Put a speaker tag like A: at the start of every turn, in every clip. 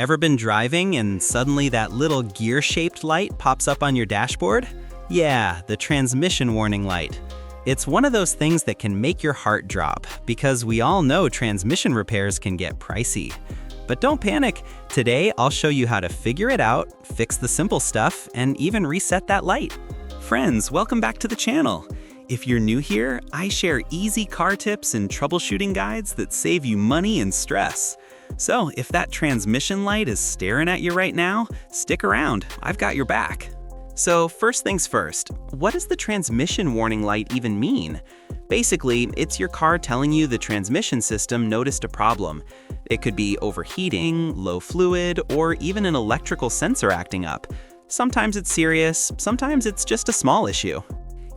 A: Ever been driving and suddenly that little gear-shaped light pops up on your dashboard? Yeah, the transmission warning light. It's one of those things that can make your heart drop because we all know transmission repairs can get pricey. But don't panic. Today, I'll show you how to figure it out, fix the simple stuff, and even reset that light. Friends, welcome back to the channel. If you're new here, I share easy car tips and troubleshooting guides that save you money and stress. So if that transmission light is staring at you right now, stick around, I've got your back. So first things first, what does the transmission warning light even mean? Basically, it's your car telling you the transmission system noticed a problem. It could be overheating, low fluid, or even an electrical sensor acting up. Sometimes it's serious, sometimes it's just a small issue.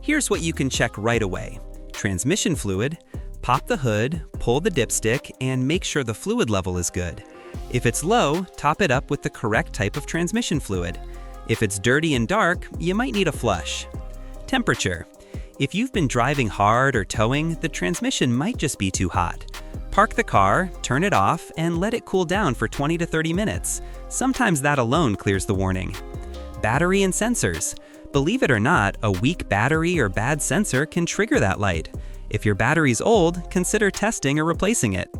A: Here's what you can check right away. Transmission fluid. Pop the hood, pull the dipstick, and make sure the fluid level is good. If it's low, top it up with the correct type of transmission fluid. If it's dirty and dark, you might need a flush. Temperature. If you've been driving hard or towing, the transmission might just be too hot. Park the car, turn it off, and let it cool down for 20 to 30 minutes. Sometimes that alone clears the warning. Battery and sensors. Believe it or not, a weak battery or bad sensor can trigger that light. If your battery's old, consider testing or replacing it.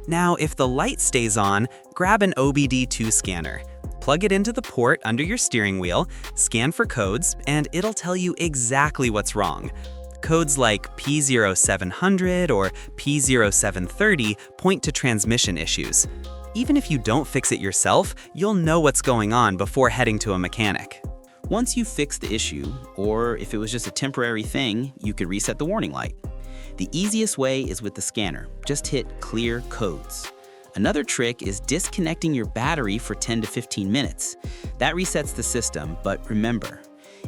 A: Now, if the light stays on, grab an OBD2 scanner. Plug it into the port under your steering wheel, scan for codes, and it'll tell you exactly what's wrong. Codes like P0700 or P0730 point to transmission issues. Even if you don't fix it yourself, you'll know what's going on before heading to a mechanic. Once you fix the issue, or if it was just a temporary thing, you could reset the warning light. The easiest way is with the scanner. Just hit Clear Codes. Another trick is disconnecting your battery for 10 to 15 minutes. That resets the system, but remember,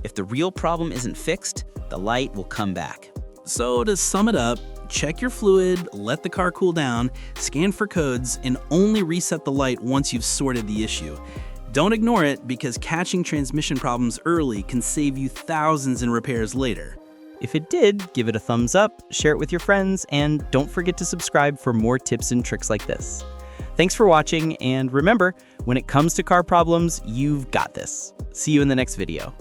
A: if the real problem isn't fixed, the light will come back.
B: So to sum it up, check your fluid, let the car cool down, scan for codes, and only reset the light once you've sorted the issue. Don't ignore it because catching transmission problems early can save you thousands in repairs later.
C: If it did, give it a thumbs up, share it with your friends, and don't forget to subscribe for more tips and tricks like this. Thanks for watching, and remember, when it comes to car problems, you've got this. See you in the next video.